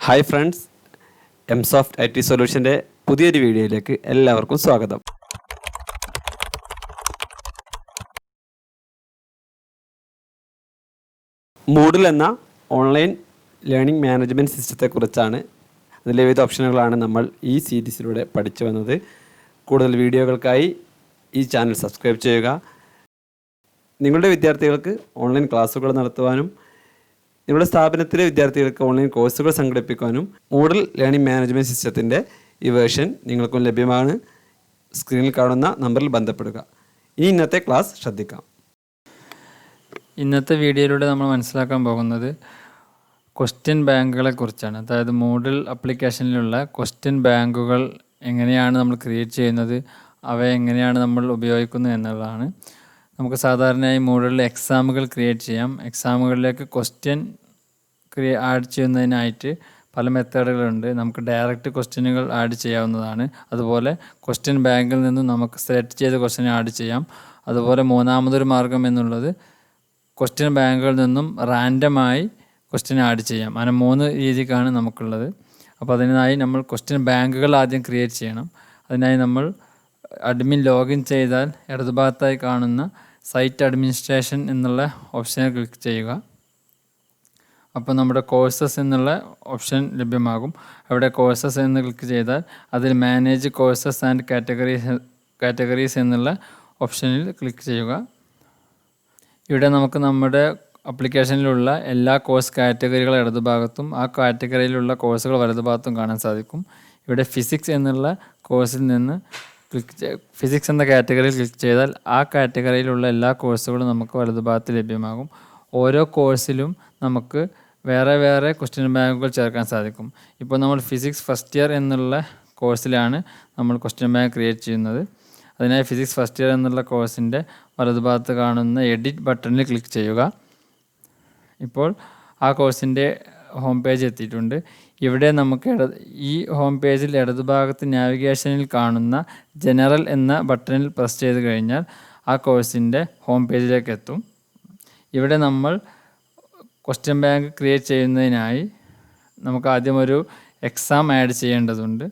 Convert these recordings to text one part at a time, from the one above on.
Hi friends, mSoft IT സൊല്യൂഷൻ്റെ പുതിയൊരു വീഡിയോയിലേക്ക് എല്ലാവർക്കും സ്വാഗതം. Moodle എന്ന ഓൺലൈൻ ലേണിംഗ് മാനേജ്മെൻറ്റ് സിസ്റ്റത്തെക്കുറിച്ചാണ്, അതിലെ വിവിധ ഓപ്ഷനുകളാണ് നമ്മൾ ഈ സീരീസിലൂടെ പഠിച്ചു വന്നത്. കൂടുതൽ വീഡിയോകൾക്കായി ഈ ചാനൽ സബ്സ്ക്രൈബ് ചെയ്യുക. നിങ്ങളുടെ വിദ്യാർത്ഥികൾക്ക് ഓൺലൈൻ ക്ലാസ്സുകൾ നടത്തുവാനും നിങ്ങളുടെ സ്ഥാപനത്തിലെ വിദ്യാർത്ഥികൾക്ക് ഓൺലൈൻ കോഴ്സുകൾ സംഘടിപ്പിക്കാനും Moodle ലേണിംഗ് മാനേജ്മെൻറ്റ് സിസ്റ്റത്തിൻ്റെ ഈ വേർഷൻ നിങ്ങൾക്കും ലഭ്യമാണ്. സ്ക്രീനിൽ കാണുന്ന നമ്പറിൽ ബന്ധപ്പെടുക. ഇനി ഇന്നത്തെ ക്ലാസ് ശ്രദ്ധിക്കാം. ഇന്നത്തെ വീഡിയോയിലൂടെ നമ്മൾ മനസ്സിലാക്കാൻ പോകുന്നത് ക്വസ്റ്റ്യൻ ബാങ്കുകളെ കുറിച്ചാണ്. അതായത് Moodle ആപ്ലിക്കേഷനിലുള്ള ക്വസ്റ്റ്യൻ ബാങ്കുകൾ എങ്ങനെയാണ് നമ്മൾ ക്രിയേറ്റ് ചെയ്യുന്നത്, അവയെ എങ്ങനെയാണ് നമ്മൾ ഉപയോഗിക്കുന്നത് എന്നുള്ളതാണ്. നമുക്ക് സാധാരണയായി Moodle എക്സാമുകൾ ക്രിയേറ്റ് ചെയ്യാം. എക്സാമുകളിലേക്ക് ക്വസ്റ്റ്യൻ ആഡ് ചെയ്യുന്നതിനായിട്ട് പല മെത്തേഡുകളുണ്ട്. നമുക്ക് ഡയറക്റ്റ് ക്വസ്റ്റ്യനുകൾ ആഡ് ചെയ്യാവുന്നതാണ്. അതുപോലെ ക്വസ്റ്റ്യൻ ബാങ്കിൽ നിന്നും നമുക്ക് സെലക്ട് ചെയ്ത ക്വസ്റ്റ്യൻ ആഡ് ചെയ്യാം. അതുപോലെ മൂന്നാമതൊരു മാർഗം എന്നുള്ളത് ക്വസ്റ്റ്യൻ ബാങ്കുകളിൽ നിന്നും റാൻഡമായി ക്വസ്റ്റ്യൻ ആഡ് ചെയ്യാം. അങ്ങനെ 3 രീതിക്കാണ് നമുക്കുള്ളത്. അപ്പോൾ അതിനായി നമ്മൾ ക്വസ്റ്റ്യൻ ബാങ്കുകൾ ആദ്യം ക്രിയേറ്റ് ചെയ്യണം. അതിനായി നമ്മൾ അഡ്മിൻ ലോഗിൻ ചെയ്താൽ ഇടതുഭാഗത്തായി കാണുന്ന സൈറ്റ് അഡ്മിനിസ്ട്രേഷൻ എന്നുള്ള ഓപ്ഷനിൽ ക്ലിക്ക് ചെയ്യുക. അപ്പോൾ നമ്മുടെ കോഴ്സസ് എന്നുള്ള ഓപ്ഷൻ ലഭ്യമാകും. അവിടെ കോഴ്സസ് എന്ന് ക്ലിക്ക് ചെയ്താൽ അതിൽ മാനേജ് കോഴ്സസ് ആൻഡ് കാറ്റഗറീസ് എന്നുള്ള ഓപ്ഷനിൽ ക്ലിക്ക് ചെയ്യുക. ഇവിടെ നമുക്ക് നമ്മുടെ ആപ്ലിക്കേഷനിലുള്ള എല്ലാ കോഴ്സ് കാറ്റഗറികളും ഇടതുഭാഗത്തും ആ കാറ്റഗറിയിലുള്ള കോഴ്സുകൾ വലതുഭാഗത്തും കാണാൻ സാധിക്കും. ഇവിടെ ഫിസിക്സ് എന്നുള്ള കോഴ്സിൽ നിന്ന് ഫിസിക്സ് എന്ന കാറ്റഗറിയിൽ ക്ലിക്ക് ചെയ്താൽ ആ കാറ്റഗറിയിലുള്ള എല്ലാ കോഴ്സുകളും നമുക്ക് വലതുഭാഗത്ത് ലഭ്യമാകും. ഓരോ കോഴ്സിലും നമുക്ക് വേറെ വേറെ ക്വസ്റ്റ്യൻ ബാങ്കുകൾ ചേർക്കാൻ സാധിക്കും. ഇപ്പോൾ നമ്മൾ ഫിസിക്സ് ഫസ്റ്റ് ഇയർ എന്നുള്ള കോഴ്സിലാണ് നമ്മൾ ക്വസ്റ്റ്യൻ ബാങ്ക് ക്രിയേറ്റ് ചെയ്യുന്നത്. അതിനായി ഫിസിക്സ് ഫസ്റ്റ് ഇയർ എന്നുള്ള കോഴ്സിൻ്റെ വലതുഭാഗത്ത് കാണുന്ന എഡിറ്റ് ബട്ടണിൽ ക്ലിക്ക് ചെയ്യുക. ഇപ്പോൾ ആ കോഴ്സിൻ്റെ ഹോം പേജ് എത്തിയിട്ടുണ്ട്. ഇവിടെ നമുക്ക് ഈ ഹോം പേജിൽ ഇടതുഭാഗത്ത് നാവിഗേഷനിൽ കാണുന്ന ജനറൽ എന്ന ബട്ടണിൽ പ്രസ് ചെയ്ത് കഴിഞ്ഞാൽ ആ കോഴ്സിൻ്റെ ഹോം പേജിലേക്ക് എത്തും. ഇവിടെ നമ്മൾ ക്വസ്റ്റ്യൻ ബാങ്ക് ക്രിയേറ്റ് ചെയ്യുന്നതിനായി നമുക്ക് ആദ്യം ഒരു എക്സാം ആഡ് ചെയ്യേണ്ടതുണ്ട്.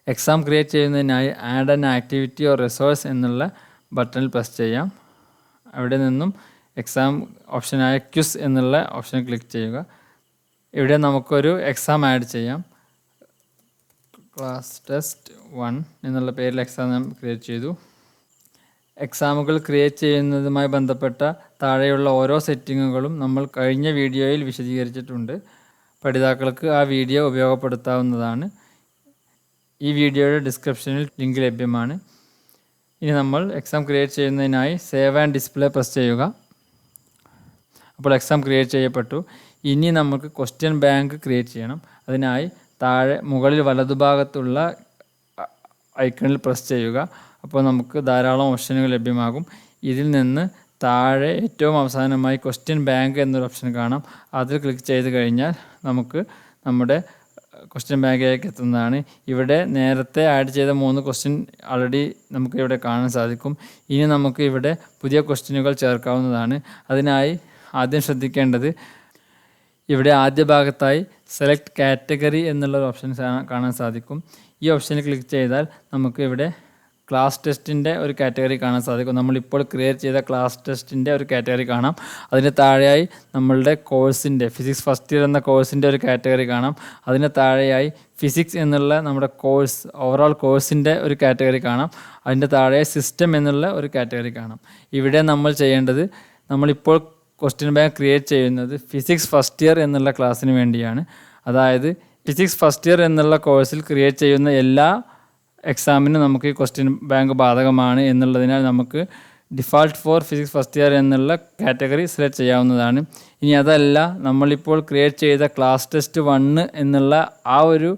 എക്സാം ക്രിയേറ്റ് ചെയ്യുന്നതിനായി add an activity or resource എന്നുള്ള ബട്ടണിൽ പ്രസ് ചെയ്യാം. അവിടെ നിന്നും എക്സാം ഓപ്ഷനായ ക്വിസ് എന്നുള്ള ഓപ്ഷനിൽ ക്ലിക്ക് ചെയ്യുക. ഇവിടെ നമുക്കൊരു എക്സാം ആഡ് ചെയ്യാം. ക്ലാസ് ടെസ്റ്റ് 1 എന്നുള്ള പേരിൽ എക്സാം നാം ക്രിയേറ്റ് ചെയ്തു. എക്സാമുകൾ ക്രിയേറ്റ് ചെയ്യുന്നതുമായി ബന്ധപ്പെട്ട താഴെയുള്ള ഓരോ സെറ്റിങ്ങുകളും നമ്മൾ കഴിഞ്ഞ വീഡിയോയിൽ വിശദീകരിച്ചിട്ടുണ്ട്. പഠിതാക്കൾക്ക് ആ വീഡിയോ ഉപയോഗപ്പെടുത്താവുന്നതാണ്. ഈ വീഡിയോയുടെ ഡിസ്ക്രിപ്ഷനിൽ ലിങ്ക് ലഭ്യമാണ്. ഇനി നമ്മൾ എക്സാം ക്രിയേറ്റ് ചെയ്യുന്നതിനായി സേവ് ആൻഡ് ഡിസ്പ്ലേ പ്രസ് ചെയ്യുക. അപ്പോൾ എക്സാം ക്രിയേറ്റ് ചെയ്യപ്പെട്ടു. ഇനി നമുക്ക് ക്വസ്റ്റ്യൻ ബാങ്ക് ക്രിയേറ്റ് ചെയ്യണം. അതിനായി താഴെ മുകളിൽ വലതുഭാഗത്തുള്ള ഐക്കണിൽ പ്രസ് ചെയ്യുക. അപ്പോൾ നമുക്ക് ധാരാളം ഓപ്ഷനുകൾ ലഭ്യമാകും. ഇതിൽ നിന്ന് താഴെ ഏറ്റവും അവസാനമായി ക്വസ്റ്റ്യൻ ബാങ്ക് എന്നൊരു ഓപ്ഷൻ കാണാം. അതിൽ ക്ലിക്ക് ചെയ്ത് കഴിഞ്ഞാൽ നമുക്ക് നമ്മുടെ ക്വസ്റ്റ്യൻ ബാങ്കിലേക്ക് എത്തുന്നതാണ്. ഇവിടെ നേരത്തെ ആഡ് ചെയ്ത 3 ക്വസ്റ്റ്യൻ ആൾറെഡി നമുക്ക് ഇവിടെ കാണാൻ സാധിക്കും. ഇനി നമുക്ക് ഇവിടെ പുതിയ ക്വസ്റ്റ്യനുകൾ ചേർക്കാവുന്നതാണ്. അതിനായി ആദ്യം ശ്രദ്ധിക്കേണ്ടത് ഇവിടെ ആദ്യ ഭാഗത്തായി സെലക്ട് കാറ്റഗറി എന്നുള്ള ഒരു ഓപ്ഷൻ കാണാൻ സാധിക്കും. ഈ ഓപ്ഷനിൽ ക്ലിക്ക് ചെയ്താൽ നമുക്ക് ഇവിടെ ക്ലാസ് ടെസ്റ്റിൻ്റെ ഒരു കാറ്റഗറി കാണാൻ സാധിക്കും. നമ്മളിപ്പോൾ ക്രിയേറ്റ് ചെയ്ത ക്ലാസ് ടെസ്റ്റിൻ്റെ ഒരു കാറ്റഗറി കാണാം. അതിന് താഴെയായി നമ്മളുടെ കോഴ്സിൻ്റെ ഫിസിക്സ് ഫസ്റ്റ് ഇയർ എന്ന കോഴ്സിൻ്റെ ഒരു കാറ്റഗറി കാണാം. അതിന് താഴെയായി ഫിസിക്സ് എന്നുള്ള നമ്മുടെ കോഴ്സ് ഓവറോൾ കോഴ്സിൻ്റെ ഒരു കാറ്റഗറി കാണാം. അതിൻ്റെ താഴെ സിസ്റ്റം എന്നുള്ള ഒരു കാറ്റഗറി കാണാം. ഇവിടെ നമ്മൾ ചെയ്യേണ്ടത്, നമ്മളിപ്പോൾ ക്വസ്റ്റ്യൻ ബാങ്ക് ക്രിയേറ്റ് ചെയ്യുന്നത് ഫിസിക്സ് ഫസ്റ്റ് ഇയർ എന്നുള്ള ക്ലാസ്സിന് വേണ്ടിയാണ്. അതായത് ഫിസിക്സ് ഫസ്റ്റ് ഇയർ എന്നുള്ള കോഴ്സിൽ ക്രിയേറ്റ് ചെയ്യുന്ന എല്ലാ എക്സാമിനും നമുക്ക് ഈ ക്വസ്റ്റ്യൻ ബാങ്ക് ബാധകമാണ് എന്നുള്ളതിനാൽ നമുക്ക് default four physics first year എന്നുള്ള കാറ്റഗറി സെലക്ട് ചെയ്യാവുന്നതാണ്. ഇനി അതല്ല, നമ്മളിപ്പോൾ ക്രിയേറ്റ് ചെയ്ത ക്ലാസ് ടെസ്റ്റ് 1 എന്നുള്ള ആ ഒരു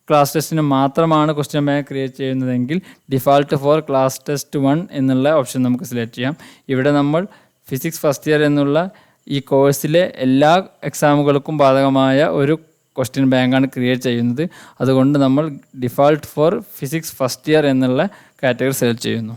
ക്ലാസ് ടെസ്റ്റിന് മാത്രമാണ് ക്വസ്റ്റ്യൻ ബാങ്ക് ക്രിയേറ്റ് ചെയ്യുന്നതെങ്കിൽ ഡിഫാൾട്ട് ഫോർ ക്ലാസ് ടെസ്റ്റ് 1 എന്നുള്ള ഓപ്ഷൻ നമുക്ക് സെലക്ട് ചെയ്യാം. ഇവിടെ നമ്മൾ ഫിസിക്സ് ഫസ്റ്റ് ഇയർ എന്നുള്ള ഈ കോഴ്സിലെ എല്ലാ എക്സാമുകൾക്കും ബാധകമായ ഒരു ക്വസ്റ്റ്യൻ ബാങ്കാണ് ക്രിയേറ്റ് ചെയ്യുന്നത്. അതുകൊണ്ട് നമ്മൾ default four physics first year എന്നുള്ള കാറ്റഗറി സെലക്ട് ചെയ്യുന്നു.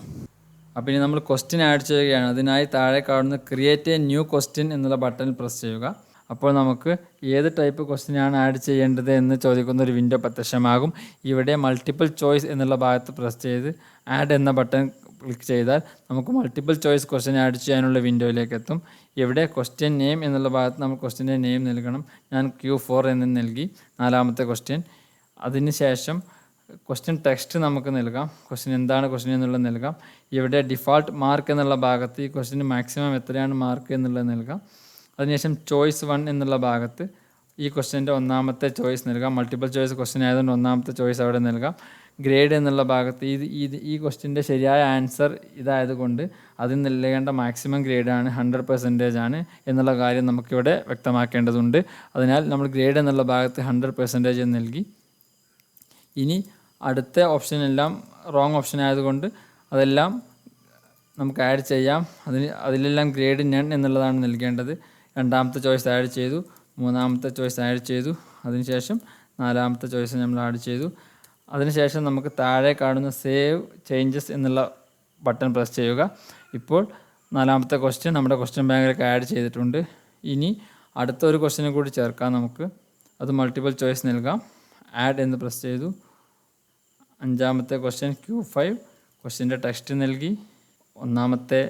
അപ്പോൾ ഇനി നമ്മൾ ക്വസ്റ്റ്യൻ ആഡ് ചെയ്യുകയാണ്. അതിനായി താഴെ കാണുന്ന ക്രിയേറ്റ് എ ന്യൂ ക്വസ്റ്റ്യൻ എന്നുള്ള ബട്ടണിൽ പ്രസ് ചെയ്യുക. അപ്പോൾ നമുക്ക് ഏത് ടൈപ്പ് ക്വസ്റ്റ്യനാണ് ആഡ് ചെയ്യേണ്ടത് എന്ന് ചോദിക്കുന്ന ഒരു വിൻഡോ പ്രത്യക്ഷമാകും. ഇവിടെ മൾട്ടിപ്പിൾ ചോയ്സ് എന്നുള്ള ഭാഗത്ത് പ്രസ് ചെയ്ത് ആഡ് എന്ന ബട്ടൺ ക്ലിക്ക് ചെയ്താൽ നമുക്ക് മൾട്ടിപ്പിൾ ചോയ്സ് ക്വസ്റ്റ്യൻ ആഡ് ചെയ്യാനുള്ള വിൻഡോയിലേക്ക് എത്തും. ഇവിടെ ക്വസ്റ്റ്യൻ നെയിം എന്നുള്ള ഭാഗത്ത് നമ്മൾ ക്വസ്റ്റ്യൻ്റെ നെയിം നൽകണം. ഞാൻ Q4 എന്ന് നൽകി 4ാമത്തെ ക്വസ്റ്റ്യൻ. അതിനുശേഷം ക്വസ്റ്റ്യൻ ടെക്സ്റ്റ് നമുക്ക് നൽകാം. ക്വസ്റ്റ്യൻ എന്താണ് ക്വസ്റ്റ്യൻ എന്നുള്ളത് നൽകാം. ഇവിടെ ഡിഫാൾട്ട് മാർക്ക് എന്നുള്ള ഭാഗത്ത് ഈ ക്വസ്റ്റ്യന് മാക്സിമം എത്രയാണ് മാർക്ക് എന്നുള്ളത് നൽകാം. അതിനുശേഷം ചോയ്സ് 1 എന്നുള്ള ഭാഗത്ത് ഈ ക്വസ്റ്റ്യൻ്റെ 1ാമത്തെ ചോയ്സ് നൽകാം. മൾട്ടിപ്പിൾ ചോയ്സ് ക്വസ്റ്റ്യൻ ആയതുകൊണ്ട് 1ാമത്തെ ചോയ്സ് അവിടെ നൽകാം. ഗ്രേഡ് എന്നുള്ള ഭാഗത്ത് ഈ ക്വസ്റ്റ്യൻ്റെ ശരിയായ ആൻസർ ഇതായതുകൊണ്ട് അതിൽ നൽകേണ്ട മാക്സിമം ഗ്രേഡാണ് 100% ആണ് എന്നുള്ള കാര്യം നമുക്കിവിടെ വ്യക്തമാക്കേണ്ടതുണ്ട്. അതിനാൽ നമ്മൾ ഗ്രേഡ് എന്നുള്ള ഭാഗത്ത് 100% നൽകി. ഇനി അടുത്ത ഓപ്ഷനെല്ലാം റോങ് ഓപ്ഷൻ ആയതുകൊണ്ട് അതെല്ലാം നമുക്ക് ആഡ് ചെയ്യാം. അതിലെല്ലാം ഗ്രേഡ് നൺ എന്നുള്ളതാണ് നൽകേണ്ടത്. 2ാമത്തെ ചോയ്സ് ആഡ് ചെയ്തു, 3ാമത്തെ ചോയ്സ് ആഡ് ചെയ്തു, അതിനുശേഷം 4ാമത്തെ ചോയ്സ് നമ്മൾ ആഡ് ചെയ്തു. അതിനുശേഷം നമുക്ക് താഴെ കാണുന്ന സേവ് ചേഞ്ചസ് എന്നുള്ള ബട്ടൺ പ്രസ് ചെയ്യുക. ഇപ്പോൾ 4ാമത്തെ ക്വസ്റ്റ്യൻ നമ്മുടെ ക്വസ്റ്റ്യൻ ബാങ്കിലേക്ക് ആഡ് ചെയ്തിട്ടുണ്ട്. ഇനി അടുത്തൊരു ക്വസ്റ്റ്യനും കൂടി ചേർക്കാം നമുക്ക്. അത് മൾട്ടിപ്പിൾ ചോയ്സ് നൽകാം. ആഡ് എന്ന് പ്രസ് ചെയ്തു. 5ാമത്തെ ക്വസ്റ്റ്യൻ Q5 ക്വസ്റ്റ്യൻ്റെ ടെക്സ്റ്റ് നൽകി. 1ാമത്തെ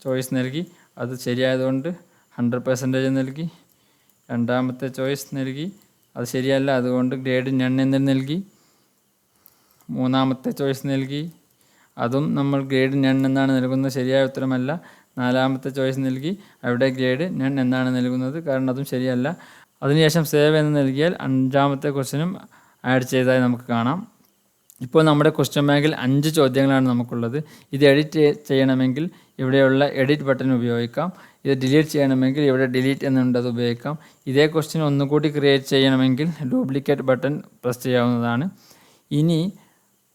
ചോയ്സ് നൽകി, അത് ശരിയായതുകൊണ്ട് 100% നൽകി. 2ാമത്തെ ചോയ്സ് നൽകി, അത് ശരിയല്ല, അതുകൊണ്ട് ഗ്രേഡ് നൺ എന്ന് നൽകി. 3ാമത്തെ ചോയ്സ് നൽകി, അതും നമ്മൾ ഗ്രേഡ് നൺ എന്നാണ് നൽകുന്നത്, ശരിയായ ഉത്തരമല്ല. 4ാമത്തെ ചോയ്സ് നൽകി, അവിടെ ഗ്രേഡ് നൺ എന്നാണ് നൽകുന്നത്, കാരണം അതും ശരിയല്ല. അതിനുശേഷം സേവ് എന്ന് നൽകിയാൽ 5ാമത്തെ ക്വസ്റ്റ്യനും ആഡ് ചെയ്തതായി നമുക്ക് കാണാം. ഇപ്പോൾ നമ്മുടെ ക്വസ്റ്റ്യൻ ബാങ്കിൽ 5 ചോദ്യങ്ങളാണ് നമുക്കുള്ളത്. ഇത് എഡിറ്റ് ചെയ്യണമെങ്കിൽ ഇവിടെയുള്ള എഡിറ്റ് ബട്ടൺ ഉപയോഗിക്കാം. ഇത് ഡിലീറ്റ് ചെയ്യണമെങ്കിൽ ഇവിടെ ഡിലീറ്റ് എന്നുണ്ട്, അത് ഉപയോഗിക്കാം. ഇതേ ക്വസ്റ്റ്യൻ ഒന്നുകൂടി ക്രിയേറ്റ് ചെയ്യണമെങ്കിൽ ഡ്യൂപ്ലിക്കേറ്റ് ബട്ടൺ പ്രസ് ചെയ്യാവുന്നതാണ്. ഇനി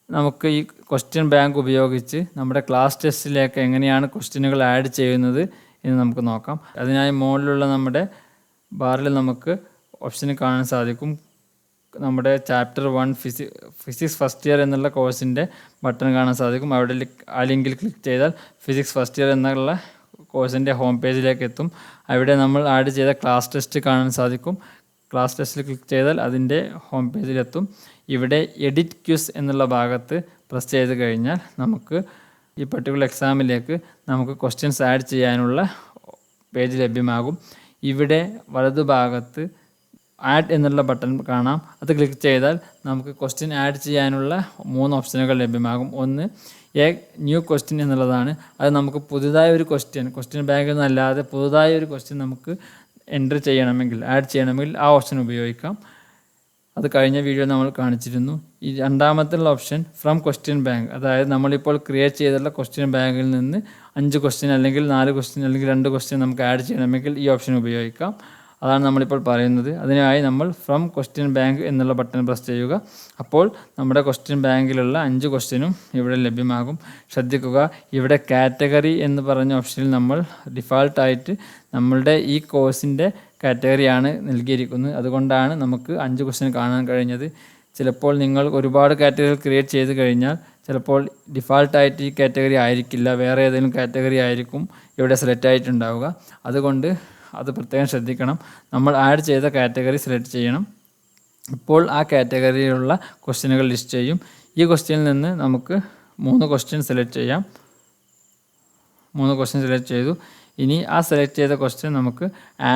നമുക്ക് ഈ ക്വസ്റ്റ്യൻ ബാങ്ക് ഉപയോഗിച്ച് നമ്മുടെ ക്ലാസ് ടെസ്റ്റിലേക്ക് എങ്ങനെയാണ് ക്വസ്റ്റ്യനുകൾ ആഡ് ചെയ്യുന്നത് എന്ന് നമുക്ക് നോക്കാം. അതിനായി മുകളിലുള്ള നമ്മുടെ ബാറിൽ നമുക്ക് ഓപ്ഷന് കാണാൻ സാധിക്കും. നമ്മുടെ ചാപ്റ്റർ 1 ഫിസിക്സ് ഫസ്റ്റ് ഇയർ എന്നുള്ള കോഴ്സിൻ്റെ ബട്ടൺ കാണാൻ സാധിക്കും. അവിടെ ആ ലിങ്കിൽ ക്ലിക്ക് ചെയ്താൽ ഫിസിക്സ് ഫസ്റ്റ് ഇയർ എന്നുള്ള കോഴ്സിൻ്റെ ഹോം പേജിലേക്ക് എത്തും. അവിടെ നമ്മൾ ആഡ് ചെയ്ത ക്ലാസ് ടെസ്റ്റ് കാണാൻ സാധിക്കും. ക്ലാസ് ടെസ്റ്റിൽ ക്ലിക്ക് ചെയ്താൽ അതിൻ്റെ ഹോം പേജിലെത്തും. ഇവിടെ എഡിറ്റ് ക്യൂസ് എന്നുള്ള ഭാഗത്ത് പ്രസ് ചെയ്ത് കഴിഞ്ഞാൽ നമുക്ക് ഈ പർട്ടിക്കുലർ എക്സാമിലേക്ക് നമുക്ക് ക്വസ്റ്റ്യൻസ് ആഡ് ചെയ്യാനുള്ള പേജ് ലഭ്യമാകും. ഇവിടെ വലതുഭാഗത്ത് ആഡ് എന്നുള്ള ബട്ടൺ കാണാം. അത് ക്ലിക്ക് ചെയ്താൽ നമുക്ക് ക്വസ്റ്റ്യൻ ആഡ് ചെയ്യാനുള്ള 3 ഓപ്ഷനുകൾ ലഭ്യമാകും. ഒന്ന് ന്യൂ ക്വസ്റ്റ്യൻ എന്നുള്ളതാണ്. അത് നമുക്ക് പുതുതായ ഒരു ക്വസ്റ്റ്യൻ ബാങ്കിൽ നിന്നല്ലാതെ പുതുതായ ഒരു ക്വസ്റ്റ്യൻ നമുക്ക് എൻ്റർ ചെയ്യണമെങ്കിൽ ആഡ് ചെയ്യണമെങ്കിൽ ആ ഓപ്ഷൻ ഉപയോഗിക്കാം. അത് കഴിഞ്ഞ വീഡിയോ നമ്മൾ കാണിച്ചിരുന്നു. ഈ 2ാമത്തുള്ള ഓപ്ഷൻ ഫ്രം ക്വസ്റ്റ്യൻ ബാങ്ക്, അതായത് നമ്മളിപ്പോൾ ക്രിയേറ്റ് ചെയ്തിട്ടുള്ള ക്വസ്റ്റ്യൻ ബാങ്കിൽ നിന്ന് 5 ക്വസ്റ്റ്യൻ അല്ലെങ്കിൽ 4 ക്വസ്റ്റ്യൻ അല്ലെങ്കിൽ 2 ക്വസ്റ്റ്യൻ നമുക്ക് ആഡ് ചെയ്യണമെങ്കിൽ ഈ ഓപ്ഷൻ ഉപയോഗിക്കാം. അതാണ് നമ്മളിപ്പോൾ പറയുന്നത്. അതിനായി നമ്മൾ ഫ്രം ക്വസ്റ്റ്യൻ ബാങ്ക് എന്നുള്ള ബട്ടൺ പ്രസ് ചെയ്യുക. അപ്പോൾ നമ്മുടെ ക്വസ്റ്റ്യൻ ബാങ്കിലുള്ള 5 ക്വസ്റ്റ്യനും ഇവിടെ ലഭ്യമാകും. ശ്രദ്ധിക്കുക, ഇവിടെ കാറ്റഗറി എന്ന് പറഞ്ഞ ഓപ്ഷനിൽ നമ്മൾ ഡിഫാൾട്ടായിട്ട് നമ്മളുടെ ഈ കോഴ്സിൻ്റെ കാറ്റഗറിയാണ് നൽകിയിരിക്കുന്നത്. അതുകൊണ്ടാണ് നമുക്ക് 5 ക്വസ്റ്റ്യൻ കാണാൻ കഴിഞ്ഞത്. ചിലപ്പോൾ നിങ്ങൾ ഒരുപാട് കാറ്റഗറികൾ ക്രിയേറ്റ് ചെയ്ത് കഴിഞ്ഞാൽ ചിലപ്പോൾ ഡിഫാൾട്ടായിട്ട് ഈ കാറ്റഗറി ആയിരിക്കില്ല, വേറെ ഏതെങ്കിലും കാറ്റഗറി ആയിരിക്കും ഇവിടെ സെലക്ട് ആയിട്ടുണ്ടാവുക. അതുകൊണ്ട് അത് പ്രത്യേകം ശ്രദ്ധിക്കണം. നമ്മൾ ആഡ് ചെയ്ത കാറ്റഗറി സെലക്ട് ചെയ്യണം. ഇപ്പോൾ ആ കാറ്റഗറിയിലുള്ള ക്വസ്റ്റ്യനുകൾ ലിസ്റ്റ് ചെയ്യും. ഈ ക്വസ്റ്റ്യനിൽ നിന്ന് നമുക്ക് 3 ക്വസ്റ്റ്യൻ സെലക്ട് ചെയ്യാം. 3 ക്വസ്റ്റ്യൻ സെലക്ട് ചെയ്തു. ഇനി ആ സെലക്ട് ചെയ്ത ക്വസ്റ്റ്യൻ നമുക്ക്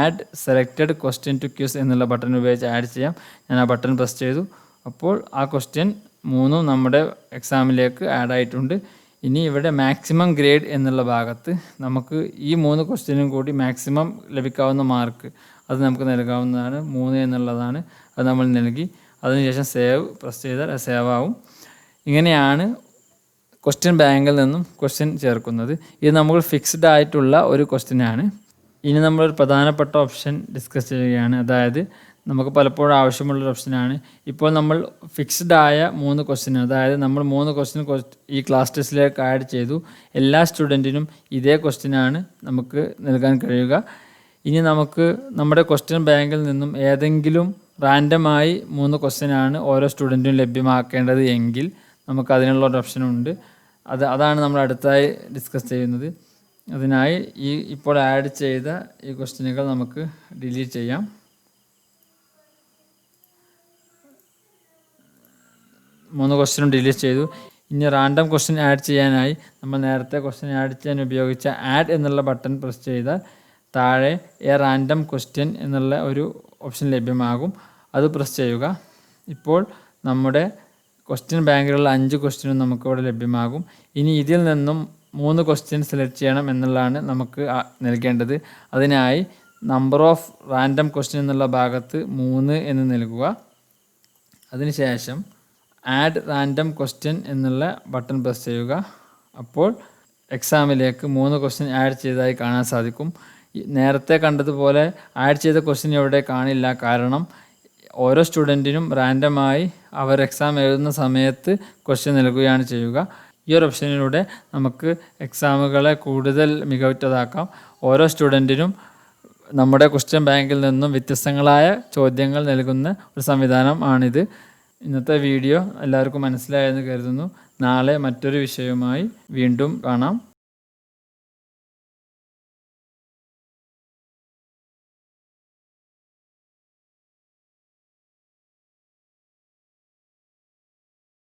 add selected question to quiz എന്നുള്ള ബട്ടൺ ഉപയോഗിച്ച് ആഡ് ചെയ്യാം. ഞാൻ ആ ബട്ടൺ പ്രസ് ചെയ്തു. അപ്പോൾ ആ ക്വസ്റ്റ്യൻ 3 നമ്മുടെ എക്സാമിലേക്ക് ആഡ് ആയിട്ടുണ്ട്. ഇനി ഇവിടെ മാക്സിമം ഗ്രേഡ് എന്നുള്ള ഭാഗത്ത് നമുക്ക് ഈ 3 ക്വസ്റ്റ്യനും കൂടി മാക്സിമം ലഭിക്കാവുന്ന മാർക്ക് അത് നമുക്ക് നൽകാവുന്നതാണ്. 3 എന്നുള്ളതാണ്. അത് നമ്മൾ നൽകി. അതിനുശേഷം സേവ് പ്രസ് ചെയ്താൽ അത് സേവ് ആവും. ഇങ്ങനെയാണ് ക്വസ്റ്റ്യൻ ബാങ്കിൽ നിന്നും ക്വസ്റ്റ്യൻ ചേർക്കുന്നത്. ഇത് നമ്മൾ ഫിക്സ്ഡ് ആയിട്ടുള്ള ഒരു ക്വസ്റ്റ്യനാണ്. ഇനി നമ്മളൊരു പ്രധാനപ്പെട്ട ഓപ്ഷൻ ഡിസ്കസ് ചെയ്യുകയാണ്. അതായത് നമുക്ക് പലപ്പോഴും ആവശ്യമുള്ളൊരു ഓപ്ഷനാണ്. ഇപ്പോൾ നമ്മൾ ഫിക്സ്ഡ് ആയ 3 ക്വസ്റ്റ്യൻ, അതായത് നമ്മൾ 3 ക്വസ്റ്റ്യൻ ഈ ക്ലാസ് ടെസ്റ്റിലേക്ക് ആഡ് ചെയ്തു. എല്ലാ സ്റ്റുഡൻറ്റിനും ഇതേ ക്വസ്റ്റ്യനാണ് നമുക്ക് നൽകാൻ കഴിയുക. ഇനി നമുക്ക് നമ്മുടെ ക്വസ്റ്റ്യൻ ബാങ്കിൽ നിന്നും ഏതെങ്കിലും റാൻഡമായി 3 ക്വസ്റ്റ്യനാണ് ഓരോ സ്റ്റുഡൻറ്റിനും ലഭ്യമാക്കേണ്ടത് എങ്കിൽ നമുക്ക് അതിനുള്ള ഒരു ഓപ്ഷനുണ്ട്. അതാണ് നമ്മൾ അടുത്തായി ഡിസ്കസ് ചെയ്യുന്നത്. അതിനായി ഇപ്പോൾ ആഡ് ചെയ്ത ഈ ക്വസ്റ്റ്യനുകൾ നമുക്ക് ഡിലീറ്റ് ചെയ്യാം. മൂന്ന് ക്വസ്റ്റ്യനും ഡിലീറ്റ് ചെയ്തു. ഇനി റാൻഡം ക്വസ്റ്റ്യൻ ആഡ് ചെയ്യാനായി നമ്മൾ നേരത്തെ ക്വസ്റ്റ്യൻ ആഡ് ചെയ്യാൻ ഉപയോഗിച്ച ആഡ് എന്നുള്ള ബട്ടൺ പ്രസ് ചെയ്താൽ താഴെ എ റാൻഡം ക്വസ്റ്റ്യൻ എന്നുള്ള ഒരു ഓപ്ഷൻ ലഭ്യമാകും. അത് പ്രസ് ചെയ്യുക. ഇപ്പോൾ നമ്മുടെ ക്വസ്റ്റ്യൻ ബാങ്കിലുള്ള 5 ക്വസ്റ്റ്യനും നമുക്കിവിടെ ലഭ്യമാകും. ഇനി ഇതിൽ നിന്നും 3 ക്വസ്റ്റ്യൻ സെലക്ട് ചെയ്യണം എന്നുള്ളതാണ് നമുക്ക് നൽകേണ്ടത്. അതിനായി നമ്പർ ഓഫ് റാൻഡം ക്വസ്റ്റ്യൻ എന്നുള്ള ഭാഗത്ത് 3 എന്ന് നൽകുക. അതിനുശേഷം ആഡ് റാൻഡം ക്വസ്റ്റ്യൻ എന്നുള്ള ബട്ടൺ പ്രസ് ചെയ്യുക. അപ്പോൾ എക്സാമിലേക്ക് 3 ക്വസ്റ്റ്യൻ ആഡ് ചെയ്തതായി കാണാൻ സാധിക്കും. നേരത്തെ കണ്ടതുപോലെ ആഡ് ചെയ്ത ക്വസ്റ്റ്യൻ ഇവിടെ കാണില്ല. കാരണം ഓരോ സ്റ്റുഡൻറ്റിനും റാൻഡമായി അവർ എക്സാം എഴുതുന്ന സമയത്ത് ക്വസ്റ്റ്യൻ നൽകുകയാണ് ചെയ്യുക. ഈ ഒരു ഓപ്ഷനിലൂടെ നമുക്ക് എക്സാമുകളെ കൂടുതൽ മികവുറ്റതാക്കാം. ഓരോ സ്റ്റുഡൻറ്റിനും നമ്മുടെ ക്വസ്റ്റ്യൻ ബാങ്കിൽ നിന്നും വ്യത്യസ്തങ്ങളായ ചോദ്യങ്ങൾ നൽകുന്ന ഒരു സംവിധാനം ആണിത്. ഇന്നത്തെ വീഡിയോ എല്ലാവർക്കും മനസ്സിലായെന്ന് കരുതുന്നു. നാളെ മറ്റൊരു വിഷയവുമായി വീണ്ടും കാണാം.